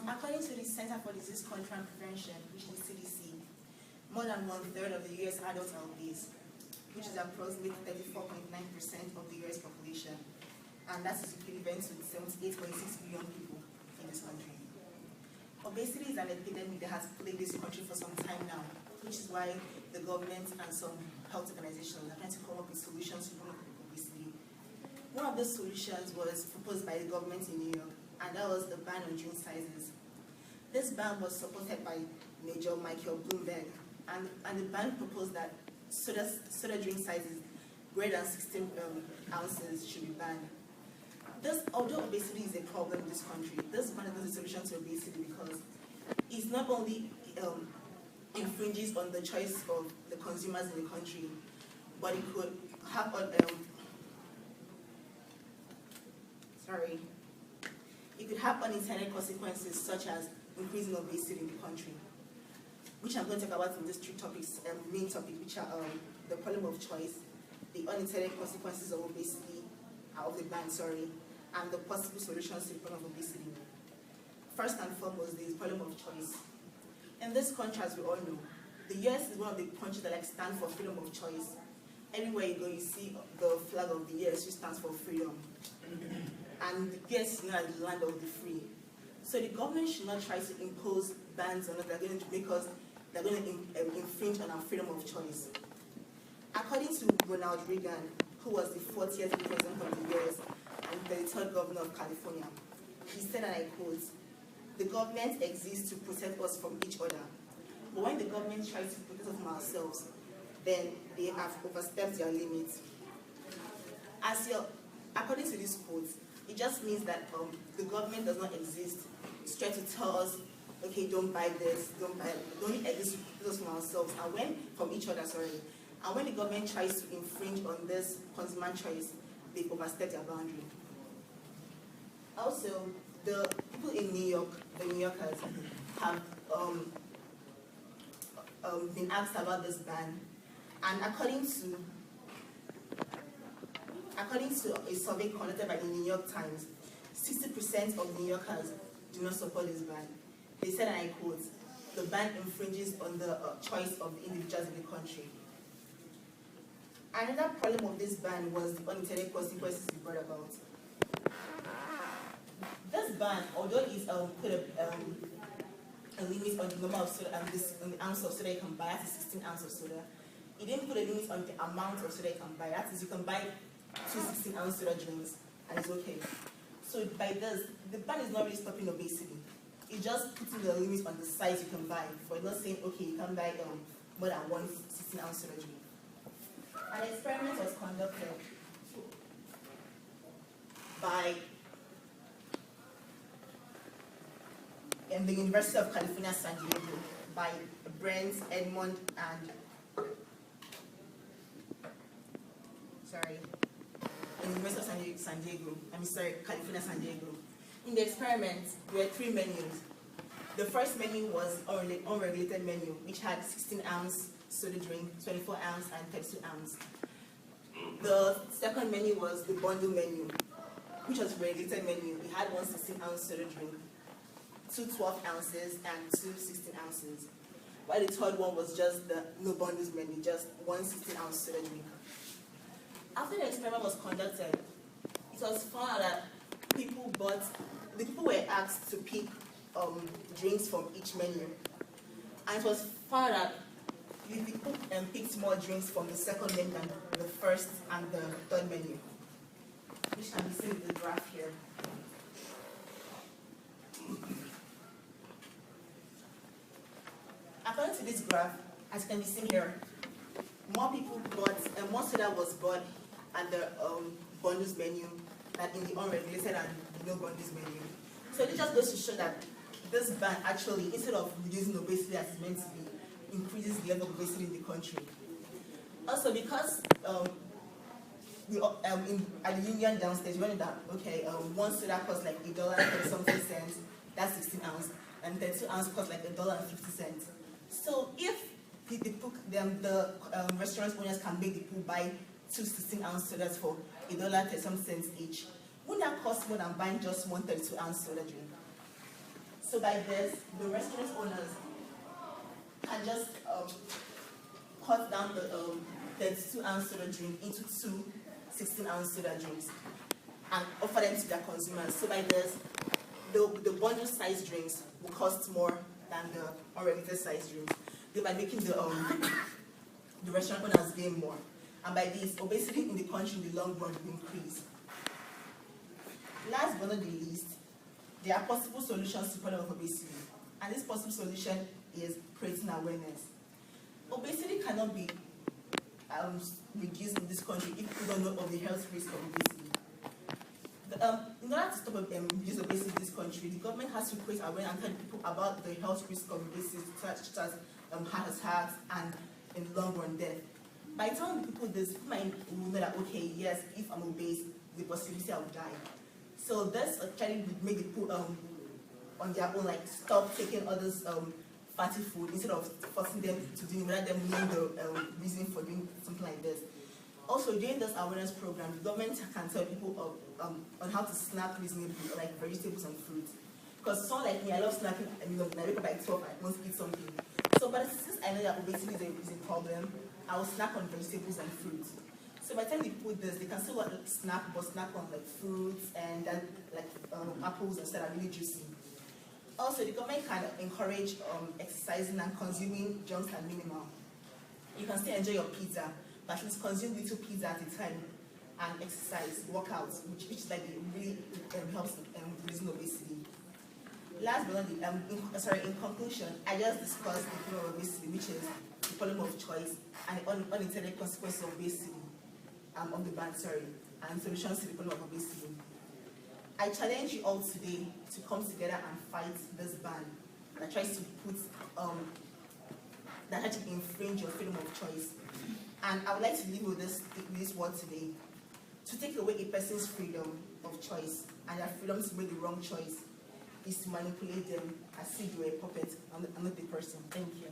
According to the Center for Disease Control and Prevention, which is CDC, more than 1/3 of the US adults are obese, which is approximately 34.9% of the US population, and that is equivalent to 78.6 billion people in this country. Obesity is an epidemic that has plagued this country for some time now, which is why the government and some health organizations are trying to come up with solutions to obesity. One of those solutions was proposed by the government in New York, and that was the ban on drink sizes. This ban was supported by Major Michael Bloomberg, and the ban proposed that soda drink sizes greater than 16 ounces should be banned. Although obesity is a problem in this country, this ban is a solution to obesity because it not only infringes on the choice of the consumers in the country, but it could have it could have unintended consequences such as increasing obesity in the country, which I'm going to talk about in these three topics, main topics, which are the problem of choice, the unintended consequences of obesity, of the ban, and the possible solutions to the problem of obesity. First and foremost, the problem of choice. In this country, as we all know, the US is one of the countries that stand for freedom of choice. Everywhere you go, you see the flag of the US, which stands for freedom. And the US is known as the land of the free. So the government should not try to impose bans on us that are going to because they're going to infringe on our freedom of choice. According to Ronald Reagan, who was the 40th president of the US and the 33rd governor of California, he said, and I quote, "The government exists to protect us from each other. But when the government tries to protect us from ourselves, then they have overstepped their limits." According to this quote, it just means that the government does not exist to try to tell us, okay, don't buy this, don't exist to protect us from ourselves, from each other, And when the government tries to infringe on this consumer choice, they overstep their boundary. Also, the people in New York, the New Yorkers, have been asked about this ban, and according to a survey conducted by the New York Times, 60% of New Yorkers do not support this ban. They said, and I quote, "The ban infringes on the choice of the individuals in the country." Another problem of this ban was the unintended consequences it brought about. This ban, although it put a limit on the number of soda and the ounce of soda you can buy, that is 16 ounces of soda, it didn't put a limit on the amount of soda you can buy. That is, you can buy 2 16-ounce soda drinks, and it's okay. So by this, the ban is not really stopping obesity. It's just putting the limit on the size you can buy, for not saying, okay, you can buy more than 1 16-ounce soda drink. An experiment was conducted by the University of California, San Diego, by Brent, Edmond, and University of California, San Diego. In the experiment, there were 3 menus. The first menu was unregulated menu, which had 16-ounce soda drink, 24-ounce, and 32-ounce. The second menu was the bundle menu, which was a regulated menu. It had 1 16-ounce soda drink, 2 12 ounces, and 2 16 ounces. While the third one was just the no bundles menu, just 1 16-ounce soda drink. After the experiment was conducted, it was found out that the people were asked to pick drinks from each menu. And it was found that the people picked more drinks from the second menu than the first and the third menu, which can be seen in the graph here. According to this graph, as can be seen here, more soda was bought at the bundles menu than in the unregulated and no bundles menu. So it just goes to show that this ban actually, instead of reducing obesity as it's meant to be, increases the level of obesity in the country. Also, because at the union downstairs, we know that, okay, 1 soda costs like $1.30, that's 16 ounce, and 32 ounce costs like $1.50. So if the restaurant owners can make the people buy 2 16-ounce sodas for $1.30 each, wouldn't that cost more than buying just 1 32-ounce soda drink? So by this, the restaurant owners can just cut down the 32-ounce soda drink into two 16-ounce soda drinks and offer them to their consumers. So by this, the bundle size drinks will cost more than the unlimited size drinks, thereby making the restaurant owners gain more. And by this, obesity in the country in the long run will increase. Last but not the least, there are possible solutions to the problem of obesity. And this possible solution is creating awareness. Obesity cannot be reduced in this country if people don't know of the health risk of obesity. In order to stop reduce obesity in this country, the government has to create awareness and tell people about the health risk of obesity, such as heart attacks and, in the long run, death. By telling people this, people might know that, okay, yes, if I'm obese, the possibility I will die. So this actually would make people on their own, like, stop taking others' fatty food instead of forcing them to do it without them knowing the reason for doing something like this. Also, during this awareness program, the government can tell people on how to snack reasonably, like vegetables and fruits. Because someone like me, I love snacking, and when I wake up by 12, I want to eat something. So, but since I know that obesity is a problem, I will snack on vegetables and fruits. So by the time they put this, they can still snack, but snack on like fruits and then like apples instead are really juicy. Also, the government can encourage exercising and consuming junk and minimal. You can still enjoy your pizza, but at least consume little pizza at a time and exercise, workouts, which is like really helps reducing obesity. Last but not least, in conclusion, I just discussed the problem of obesity, which is the problem of choice and the unintended consequences of obesity, of the ban, and solutions to the problem of obesity. I challenge you all today to come together and fight this ban that tries to put, that tries to infringe your freedom of choice. And I would like to leave with this word today: to take away a person's freedom of choice and their freedom to make the wrong choice is to manipulate them as if they were a puppet and not the person. Thank you.